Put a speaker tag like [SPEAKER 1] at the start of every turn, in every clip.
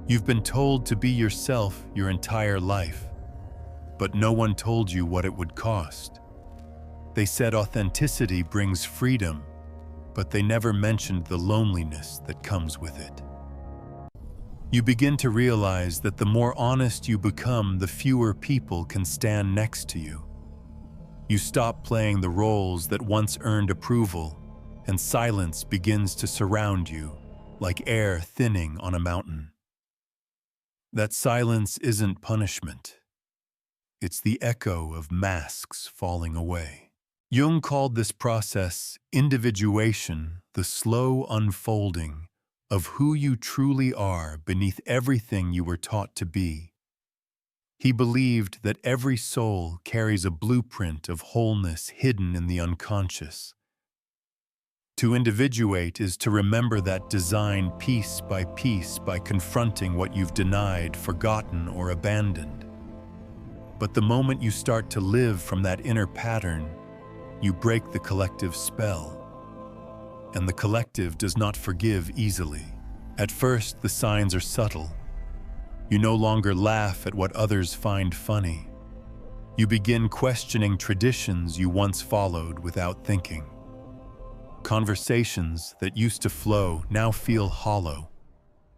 [SPEAKER 1] You've been told to be yourself your entire life, but no one told you what it would cost. They said authenticity brings freedom, but they never mentioned the loneliness that comes with it. You begin to realize that the more honest you become, the fewer people can stand next to you. You stop playing the roles that once earned approval, and silence begins to surround you, like air thinning on a mountain. That silence isn't punishment. It's the echo of masks falling away. Jung called this process individuation, the slow unfolding of who you truly are beneath everything you were taught to be. He believed that every soul carries a blueprint of wholeness hidden in the unconscious. To individuate is to remember that design piece by confronting what you've denied, forgotten, or abandoned. But the moment you start to live from that inner pattern, you break the collective spell. And the collective does not forgive easily. At first, the signs are subtle. You no longer laugh at what others find funny. You begin questioning traditions you once followed without thinking. Conversations that used to flow now feel hollow.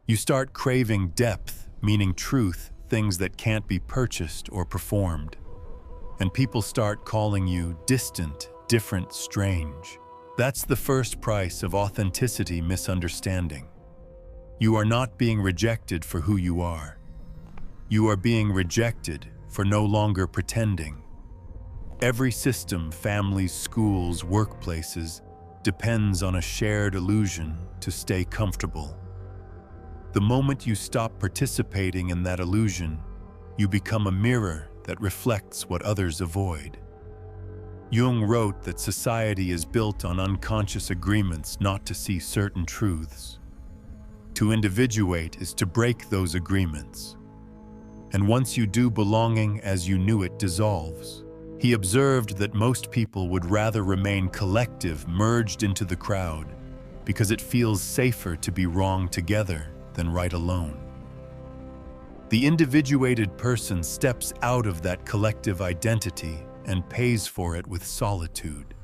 [SPEAKER 1] You start craving depth, meaning truth, things that can't be purchased or performed. And people start calling you distant, different, strange. That's the first price of authenticity misunderstanding. You are not being rejected for who you are. You are being rejected for no longer pretending. Every system, families, schools, workplaces, depends on a shared illusion to stay comfortable. The moment you stop participating in that illusion, you become a mirror that reflects what others avoid. Jung wrote that society is built on unconscious agreements not to see certain truths. To individuate is to break those agreements. And once you do, belonging as you knew it dissolves. He observed that most people would rather remain collective, merged into the crowd, because it feels safer to be wrong together than right alone. The individuated person steps out of that collective identity and pays for it with solitude.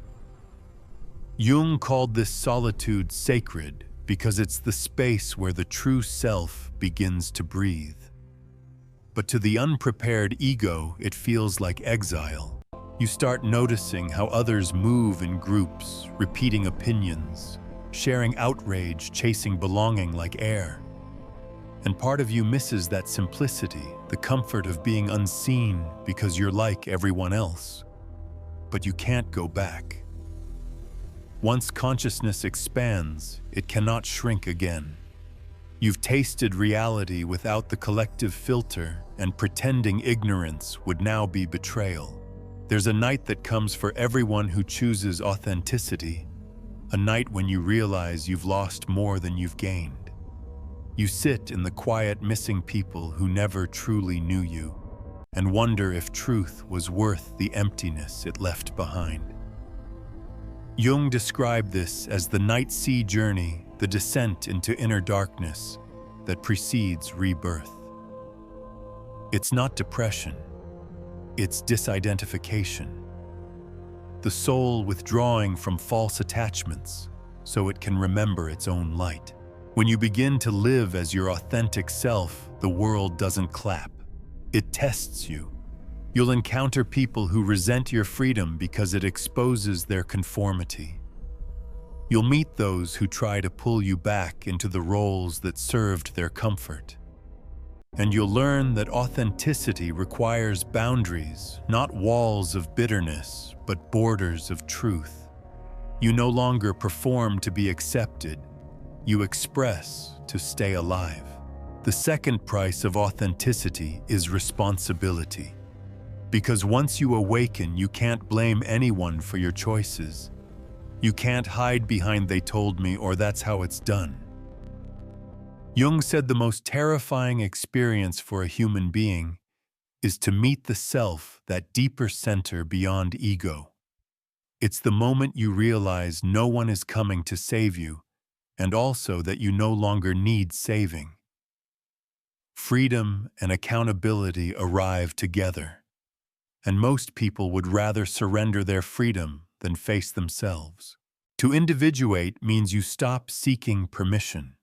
[SPEAKER 1] Jung called this solitude sacred because it's the space where the true self begins to breathe. But to the unprepared ego, it feels like exile. You start noticing how others move in groups, repeating opinions, sharing outrage, chasing belonging like air. And part of you misses that simplicity, the comfort of being unseen because you're like everyone else. But you can't go back. Once consciousness expands, it cannot shrink again. You've tasted reality without the collective filter, and pretending ignorance would now be betrayal. There's a night that comes for everyone who chooses authenticity, a night when you realize you've lost more than you've gained. You sit in the quiet, missing people who never truly knew you, and wonder if truth was worth the emptiness it left behind. Jung described this as the night sea journey, the descent into inner darkness that precedes rebirth. It's not depression. It's disidentification. The soul withdrawing from false attachments so it can remember its own light. When you begin to live as your authentic self, the world doesn't clap. It tests you. You'll encounter people who resent your freedom because it exposes their conformity. You'll meet those who try to pull you back into the roles that served their comfort. And you'll learn that authenticity requires boundaries, not walls of bitterness, but borders of truth. You no longer perform to be accepted. You express to stay alive. The second price of authenticity is responsibility. Because once you awaken, you can't blame anyone for your choices. You can't hide behind "they told me" or "that's how it's done." Jung said the most terrifying experience for a human being is to meet the self, that deeper center beyond ego. It's the moment you realize no one is coming to save you, and also that you no longer need saving. freedom and accountability arrive together. And most people would rather surrender their freedom than face themselves. To individuate means you stop seeking permission.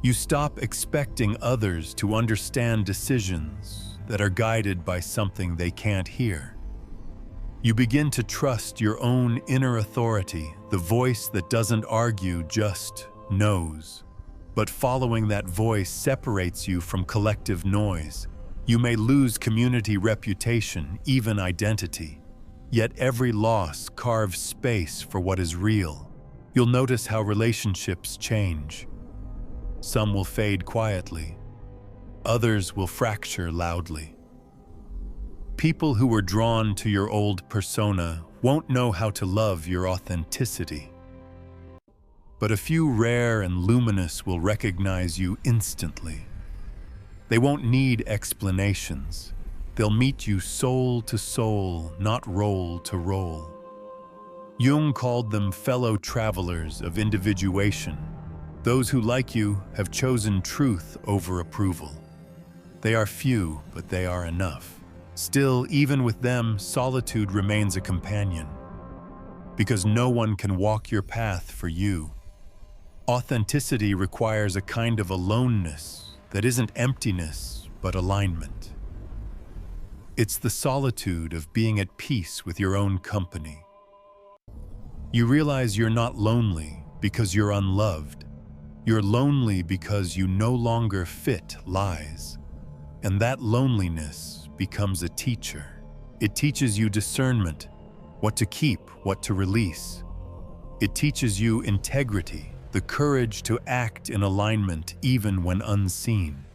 [SPEAKER 1] You stop expecting others to understand decisions that are guided by something they can't hear. You begin to trust your own inner authority, the voice that doesn't argue, just knows. But following that voice separates you from collective noise. You may lose community reputation, even identity. Yet every loss carves space for what is real. You'll notice how relationships change. Some will fade quietly. Others will fracture loudly. People who were drawn to your old persona won't know how to love your authenticity. But a few rare and luminous will recognize you instantly. They won't need explanations. They'll meet you soul to soul, not role to role. Jung called them fellow travelers of individuation. Those who, like you, have chosen truth over approval. They are few, but they are enough. Still, even with them, solitude remains a companion, because no one can walk your path for you. Authenticity requires a kind of aloneness that isn't emptiness, but alignment. It's the solitude of being at peace with your own company. You realize you're not lonely because you're unloved. You're lonely because you no longer fit lies. And that loneliness becomes a teacher. It teaches you discernment, what to keep, what to release. It teaches you integrity, the courage to act in alignment even when unseen.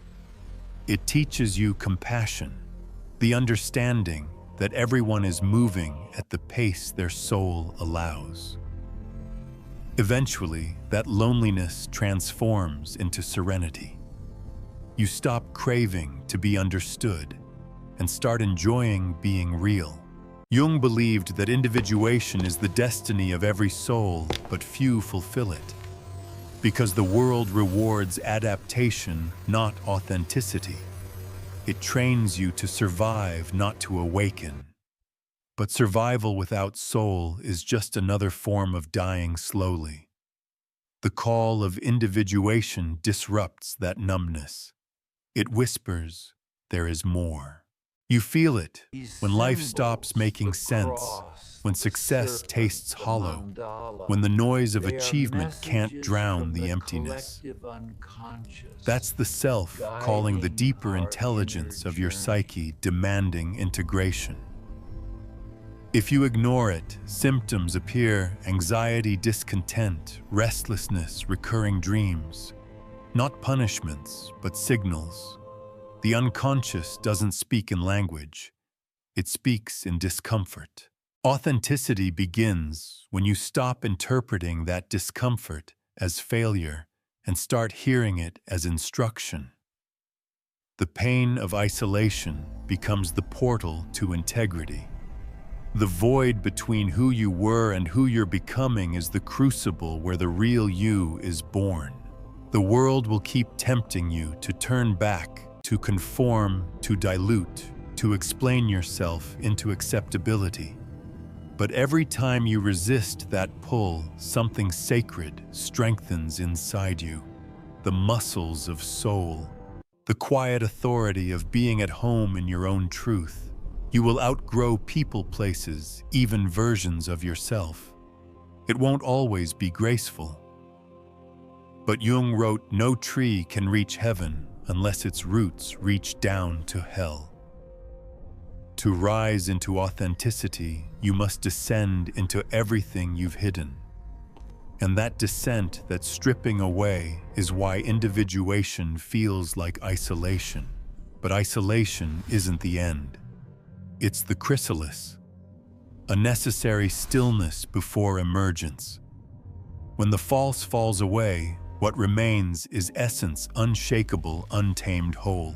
[SPEAKER 1] It teaches you compassion, the understanding that everyone is moving at the pace their soul allows. Eventually, that loneliness transforms into serenity. You stop craving to be understood and start enjoying being real. Jung believed that individuation is the destiny of every soul, but few fulfill it. Because the world rewards adaptation, not authenticity. It trains you to survive, not to awaken. But survival without soul is just another form of dying slowly. The call of individuation disrupts that numbness. It whispers, there is more. You feel it when life stops making sense, when success tastes hollow, when the noise of achievement can't drown the emptiness. That's the self calling the deeper intelligence of your psyche, demanding integration. If you ignore it, symptoms appear: anxiety, discontent, restlessness, recurring dreams. Not punishments, but signals. The unconscious doesn't speak in language. It speaks in discomfort. Authenticity begins when you stop interpreting that discomfort as failure and start hearing it as instruction. The pain of isolation becomes the portal to integrity. The void between who you were and who you're becoming is the crucible where the real you is born. The world will keep tempting you to turn back, to conform, to dilute, to explain yourself into acceptability. But every time you resist that pull, something sacred strengthens inside you. The muscles of soul, the quiet authority of being at home in your own truth. You will outgrow people, places, even versions of yourself. It won't always be graceful. But Jung wrote, no tree can reach heaven unless its roots reach down to hell. To rise into authenticity, you must descend into everything you've hidden. And that descent, that stripping away, is why individuation feels like isolation. But isolation isn't the end. It's the chrysalis, a necessary stillness before emergence. When the false falls away, what remains is essence, unshakable, untamed whole.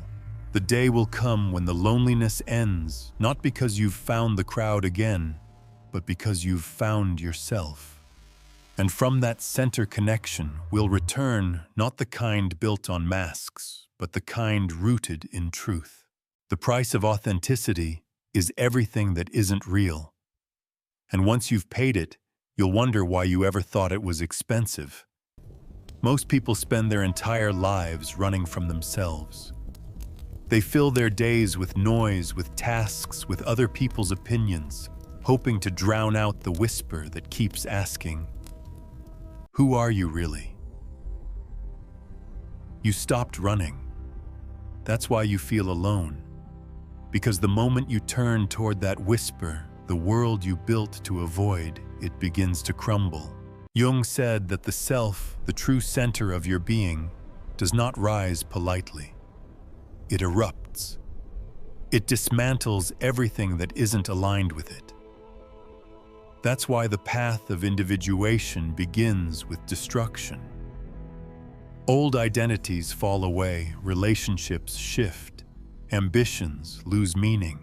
[SPEAKER 1] The day will come when the loneliness ends, not because you've found the crowd again, but because you've found yourself. And from that center connection will return not the kind built on masks, but the kind rooted in truth. The price of authenticity is everything that isn't real. And once you've paid it, you'll wonder why you ever thought it was expensive. Most people spend their entire lives running from themselves. They fill their days with noise, with tasks, with other people's opinions, hoping to drown out the whisper that keeps asking, "Who are you really?" You stopped running. That's why you feel alone. Because the moment you turn toward that whisper, the world you built to avoid, it begins to crumble. Jung said that the self, the true center of your being, does not rise politely. It erupts. It dismantles everything that isn't aligned with it. That's why the path of individuation begins with destruction. Old identities fall away, relationships shift, ambitions lose meaning.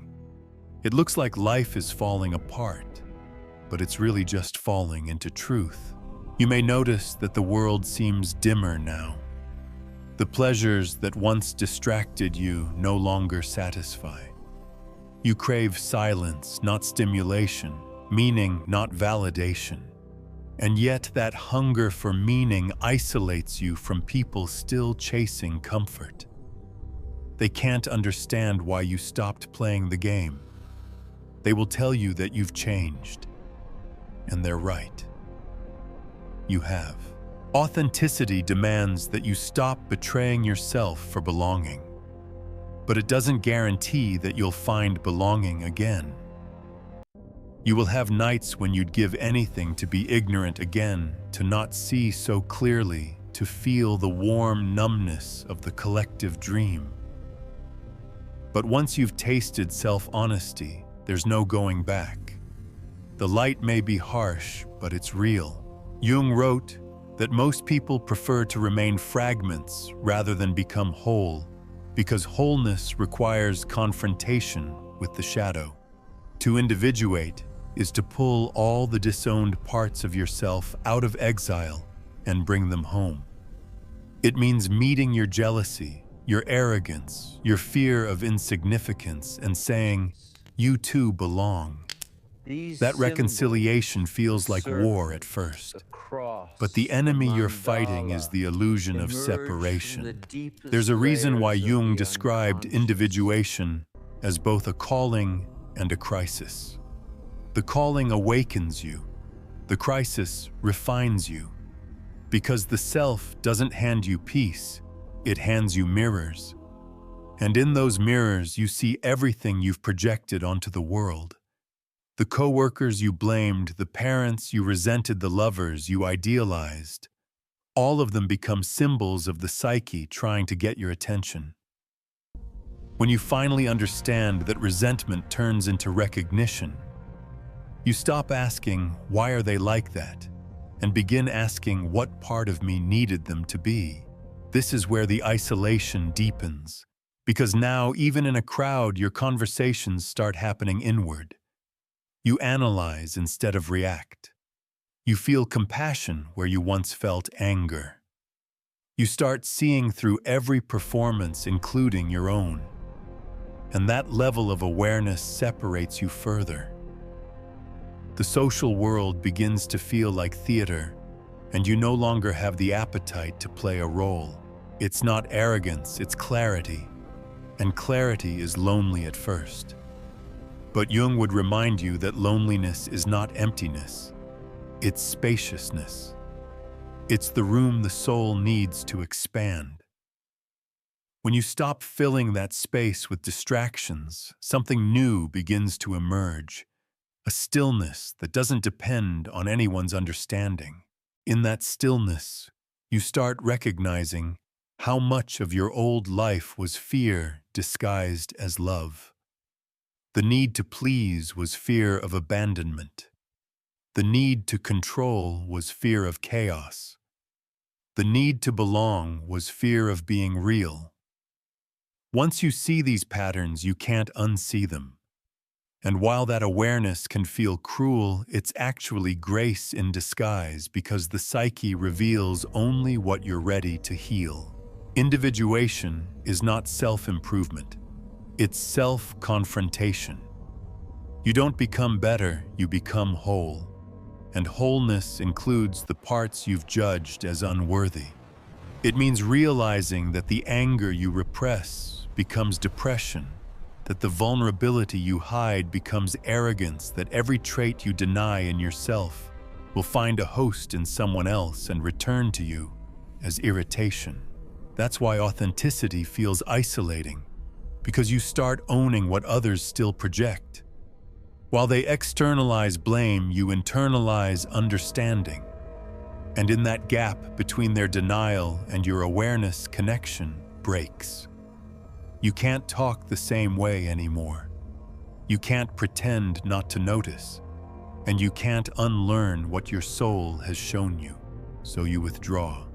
[SPEAKER 1] It looks like life is falling apart, but it's really just falling into truth. You may notice that the world seems dimmer now. The pleasures that once distracted you no longer satisfy. You crave silence, not stimulation, meaning, not validation. And yet that hunger for meaning isolates you from people still chasing comfort. They can't understand why you stopped playing the game. They will tell you that you've changed. And they're right. You have. Authenticity demands that you stop betraying yourself for belonging. But it doesn't guarantee that you'll find belonging again. You will have nights when you'd give anything to be ignorant again, to not see so clearly, to feel the warm numbness of the collective dream. But once you've tasted self-honesty, there's no going back. The light may be harsh, but it's real. Jung wrote that most people prefer to remain fragments rather than become whole, because wholeness requires confrontation with the shadow. To individuate is to pull all the disowned parts of yourself out of exile and bring them home. It means meeting your jealousy, your arrogance, your fear of insignificance, and saying, "You too belong." That reconciliation feels like war at first. But the enemy you're fighting is the illusion of separation. There's a reason why Jung described individuation as both a calling and a crisis. The calling awakens you. The crisis refines you. Because the self doesn't hand you peace, it hands you mirrors. And in those mirrors, you see everything you've projected onto the world. The coworkers you blamed, the parents you resented, the lovers you idealized. All of them become symbols of the psyche trying to get your attention. When you finally understand that resentment turns into recognition, you stop asking, "Why are they like that?" and begin asking, "What part of me needed them to be?" This is where the isolation deepens, because now, even in a crowd, your conversations start happening inward. You analyze instead of react. You feel compassion where you once felt anger. You start seeing through every performance, including your own. And that level of awareness separates you further. The social world begins to feel like theater, and you no longer have the appetite to play a role. It's not arrogance, it's clarity. And clarity is lonely at first. But Jung would remind you that loneliness is not emptiness. It's spaciousness. It's the room the soul needs to expand. When you stop filling that space with distractions, something new begins to emerge. A stillness that doesn't depend on anyone's understanding. In that stillness, you start recognizing how much of your old life was fear disguised as love. The need to please was fear of abandonment. The need to control was fear of chaos. The need to belong was fear of being real. Once you see these patterns, you can't unsee them. And while that awareness can feel cruel, it's actually grace in disguise because the psyche reveals only what you're ready to heal. Individuation is not self-improvement. It's self-confrontation. You don't become better, you become whole. And wholeness includes the parts you've judged as unworthy. It means realizing that the anger you repress becomes depression, that the vulnerability you hide becomes arrogance, that every trait you deny in yourself will find a host in someone else and return to you as irritation. That's why authenticity feels isolating, because you start owning what others still project. While they externalize blame, you internalize understanding. And in that gap between their denial and your awareness, connection breaks. You can't talk the same way anymore. You can't pretend not to notice. And you can't unlearn what your soul has shown you, so you withdraw.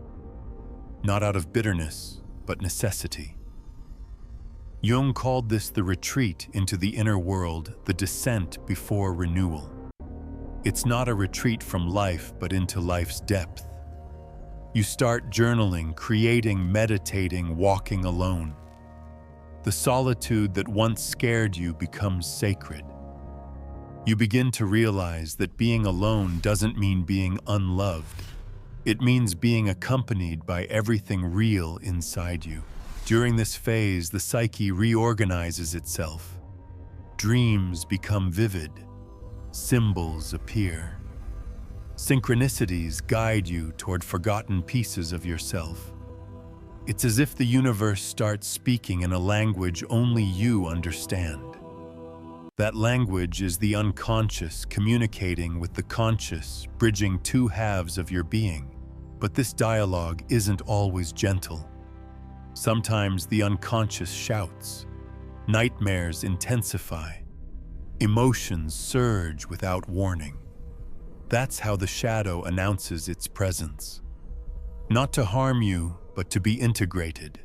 [SPEAKER 1] Not out of bitterness, but necessity. Jung called this the retreat into the inner world, the descent before renewal. It's not a retreat from life, but into life's depth. You start journaling, creating, meditating, walking alone. The solitude that once scared you becomes sacred. You begin to realize that being alone doesn't mean being unloved. It means being accompanied by everything real inside you. During this phase, the psyche reorganizes itself. Dreams become vivid. Symbols appear. Synchronicities guide you toward forgotten pieces of yourself. It's as if the universe starts speaking in a language only you understand. That language is the unconscious communicating with the conscious, bridging two halves of your being. But this dialogue isn't always gentle. Sometimes the unconscious shouts. Nightmares intensify. Emotions surge without warning. That's how the shadow announces its presence. Not to harm you, but to be integrated.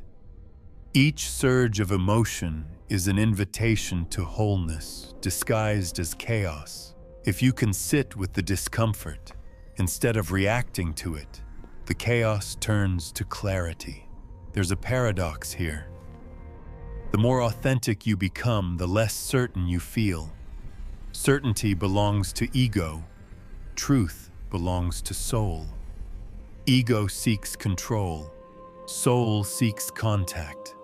[SPEAKER 1] Each surge of emotion is an invitation to wholeness, disguised as chaos. If you can sit with the discomfort, instead of reacting to it, the chaos turns to clarity. There's a paradox here. The more authentic you become, the less certain you feel. Certainty belongs to ego. Truth belongs to soul. Ego seeks control. Soul seeks contact.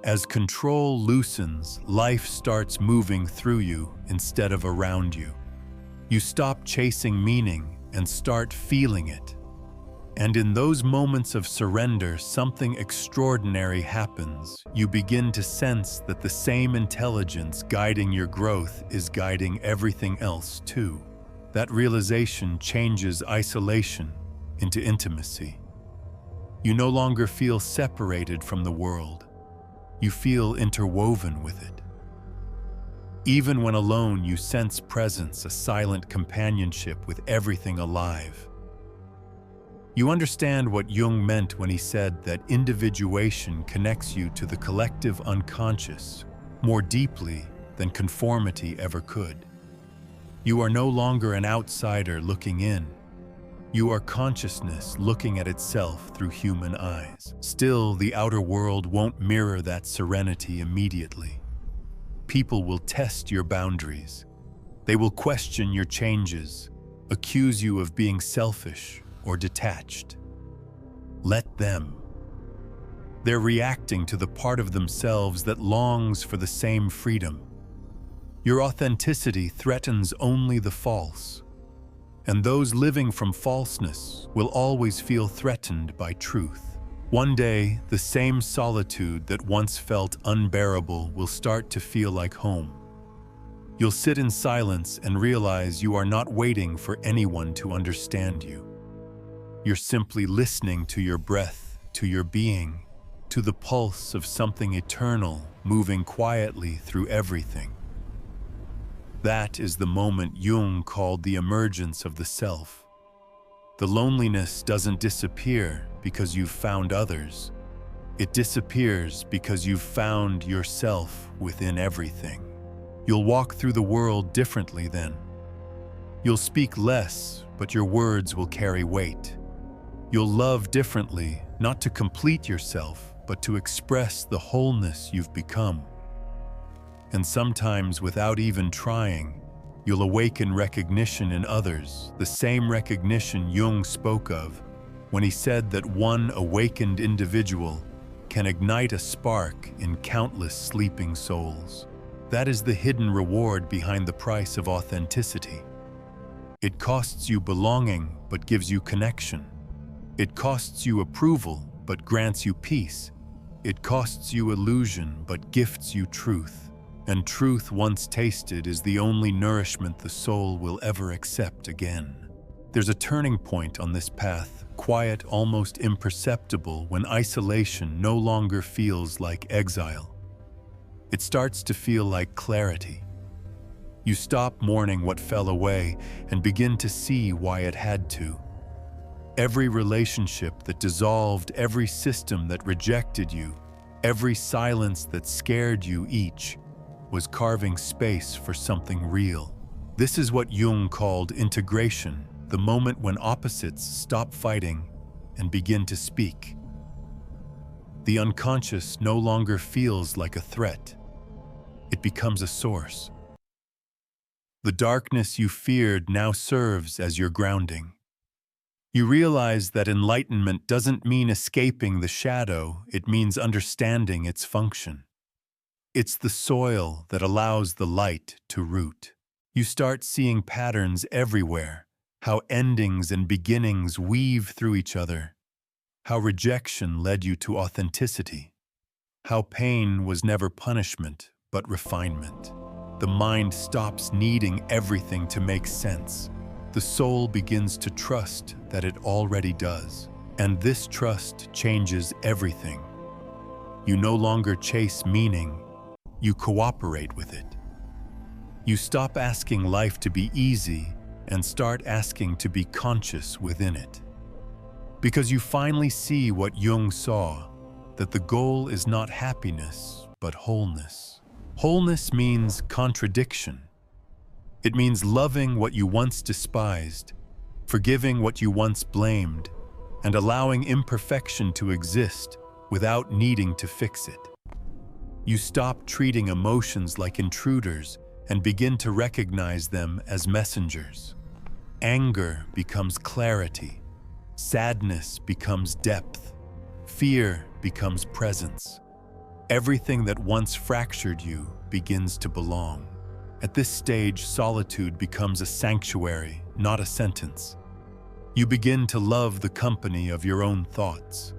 [SPEAKER 1] As control loosens, life starts moving through you instead of around you. You stop chasing meaning and start feeling it. And in those moments of surrender, something extraordinary happens. You begin to sense that the same intelligence guiding your growth is guiding everything else too. That realization changes isolation into intimacy. You no longer feel separated from the world. You feel interwoven with it. Even when alone, you sense presence, a silent companionship with everything alive. You understand what Jung meant when he said that individuation connects you to the collective unconscious more deeply than conformity ever could. You are no longer an outsider looking in. You are consciousness looking at itself through human eyes. Still, the outer world won't mirror that serenity immediately. People will test your boundaries. They will question your changes, accuse you of being selfish or detached. Let them. They're reacting to the part of themselves that longs for the same freedom. Your authenticity threatens only the false, and those living from falseness will always feel threatened by truth. One day, the same solitude that once felt unbearable will start to feel like home. You'll sit in silence and realize you are not waiting for anyone to understand you. You're simply listening to your breath, to your being, to the pulse of something eternal moving quietly through everything. That is the moment Jung called the emergence of the self. The loneliness doesn't disappear because you've found others. It disappears because you've found yourself within everything. You'll walk through the world differently then. You'll speak less, but your words will carry weight. You'll love differently, not to complete yourself, but to express the wholeness you've become. And sometimes, without even trying, you'll awaken recognition in others, the same recognition Jung spoke of when he said that one awakened individual can ignite a spark in countless sleeping souls. That is the hidden reward behind the price of authenticity. It costs you belonging, but gives you connection. It costs you approval, but grants you peace. It costs you illusion, but gifts you truth. And truth once tasted is the only nourishment the soul will ever accept again. There's a turning point on this path, quiet, almost imperceptible, when isolation no longer feels like exile. It starts to feel like clarity. You stop mourning what fell away and begin to see why it had to. Every relationship that dissolved, every system that rejected you, every silence that scared you, each was carving space for something real. This is what Jung called integration, the moment when opposites stop fighting and begin to speak. The unconscious no longer feels like a threat. It becomes a source. The darkness you feared now serves as your grounding. You realize that enlightenment doesn't mean escaping the shadow, it means understanding its function. It's the soil that allows the light to root. You start seeing patterns everywhere, how endings and beginnings weave through each other, how rejection led you to authenticity, how pain was never punishment but refinement. The mind stops needing everything to make sense. The soul begins to trust that it already does, and this trust changes everything. You no longer chase meaning, you cooperate with it. You stop asking life to be easy and start asking to be conscious within it. Because you finally see what Jung saw, that the goal is not happiness, but wholeness. Wholeness means contradiction. It means loving what you once despised, forgiving what you once blamed, and allowing imperfection to exist without needing to fix it. You stop treating emotions like intruders and begin to recognize them as messengers. Anger becomes clarity. Sadness becomes depth. Fear becomes presence. Everything that once fractured you begins to belong. At this stage, solitude becomes a sanctuary, not a sentence. You begin to love the company of your own thoughts.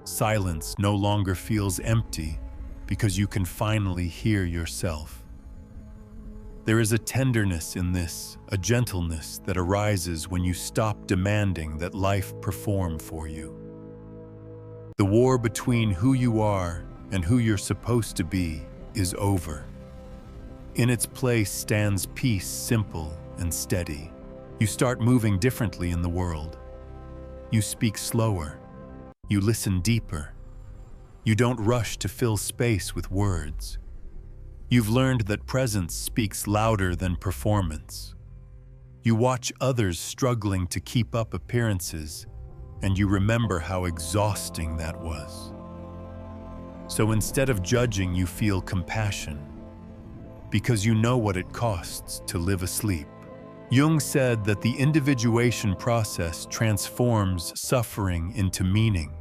[SPEAKER 1] Silence no longer feels empty because you can finally hear yourself. There is a tenderness in this, a gentleness that arises when you stop demanding that life perform for you. The war between who you are and who you're supposed to be is over. In its place stands peace, simple and steady. You start moving differently in the world. You speak slower. You listen deeper. You don't rush to fill space with words. You've learned that presence speaks louder than performance. You watch others struggling to keep up appearances, and you remember how exhausting that was. So instead of judging, you feel compassion, because you know what it costs to live asleep. Jung said that the individuation process transforms suffering into meaning.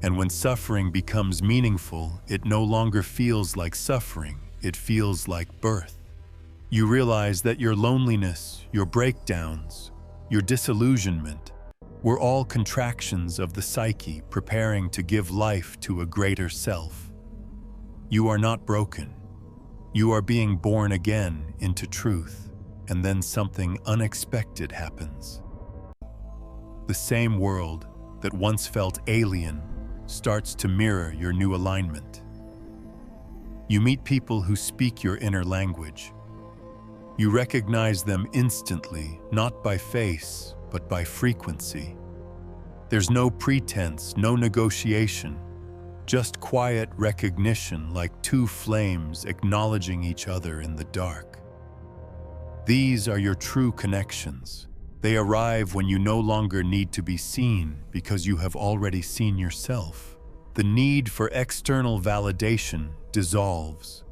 [SPEAKER 1] And when suffering becomes meaningful, it no longer feels like suffering, it feels like birth. You realize that your loneliness, your breakdowns, your disillusionment were all contractions of the psyche preparing to give life to a greater self. You are not broken. You are being born again into truth, and then something unexpected happens. The same world that once felt alien starts to mirror your new alignment. You meet people who speak your inner language. You recognize them instantly, not by face, but by frequency. There's no pretense, no negotiation. Just quiet recognition, like two flames acknowledging each other in the dark. These are your true connections. They arrive when you no longer need to be seen because you have already seen yourself. The need for external validation dissolves.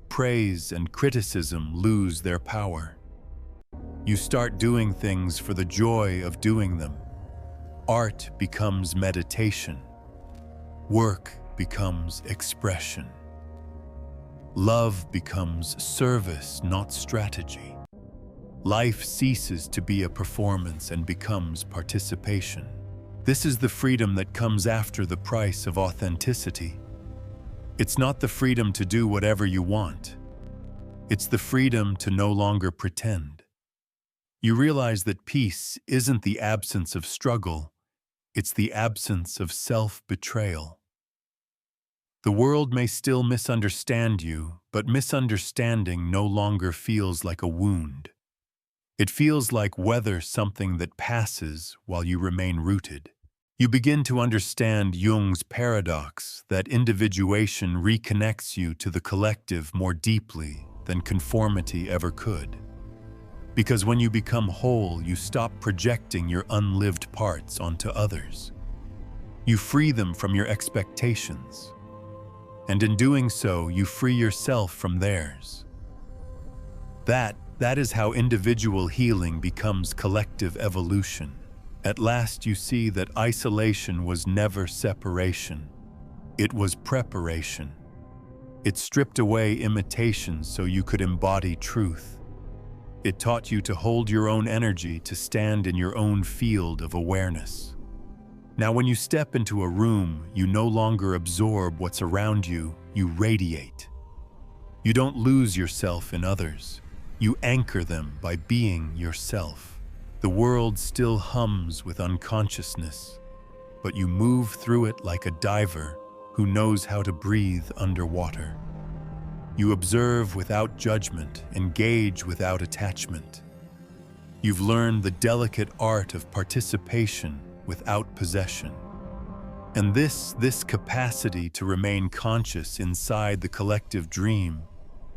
[SPEAKER 1] Praise and criticism lose their power. You start doing things for the joy of doing them. Art becomes meditation. Work becomes expression. Love becomes service, not strategy. Life ceases to be a performance and becomes participation. This is the freedom that comes after the price of authenticity. It's not the freedom to do whatever you want. It's the freedom to no longer pretend. You realize that peace isn't the absence of struggle, it's the absence of self-betrayal. The world may still misunderstand you, but misunderstanding no longer feels like a wound. It feels like weather, something that passes while you remain rooted. You begin to understand Jung's paradox that individuation reconnects you to the collective more deeply than conformity ever could. Because when you become whole, you stop projecting your unlived parts onto others. You free them from your expectations. And in doing so, you free yourself from theirs. That is how individual healing becomes collective evolution. At last you see that isolation was never separation. It was preparation. It stripped away imitation so you could embody truth. It taught you to hold your own energy, to stand in your own field of awareness. Now, when you step into a room, you no longer absorb what's around you, you radiate. You don't lose yourself in others. You anchor them by being yourself. The world still hums with unconsciousness, but you move through it like a diver who knows how to breathe underwater. You observe without judgment, engage without attachment. You've learned the delicate art of participation without possession. And this capacity to remain conscious inside the collective dream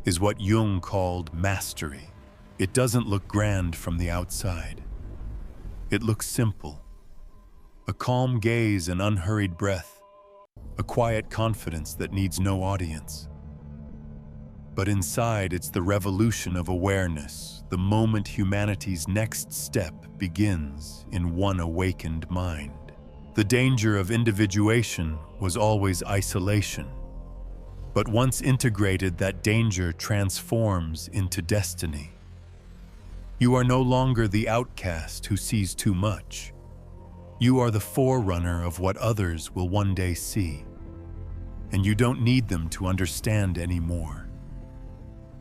[SPEAKER 1] is what Jung called mastery. It doesn't look grand from the outside. It looks simple. A calm gaze, an unhurried breath, a quiet confidence that needs no audience. But inside, it's the revolution of awareness, the moment humanity's next step begins in one awakened mind. The danger of individuation was always isolation. But once integrated, that danger transforms into destiny. You are no longer the outcast who sees too much. You are the forerunner of what others will one day see. And you don't need them to understand anymore.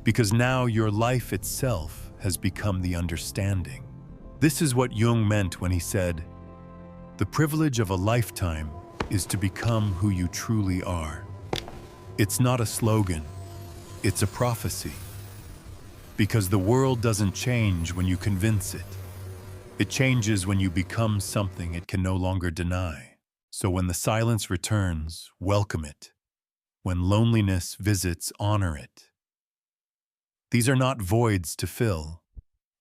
[SPEAKER 1] Because now your life itself has become the understanding. This is what Jung meant when he said, "The privilege of a lifetime is to become who you truly are." It's not a slogan, it's a prophecy. Because the world doesn't change when you convince it. It changes when you become something it can no longer deny. So when the silence returns, welcome it. When loneliness visits, honor it. These are not voids to fill.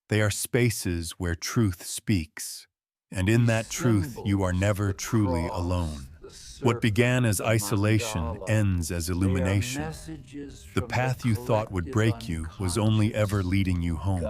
[SPEAKER 1] They are spaces where truth speaks. And in that truth, you are never truly alone. What began as isolation ends as illumination. The path you thought would break you was only ever leading you home.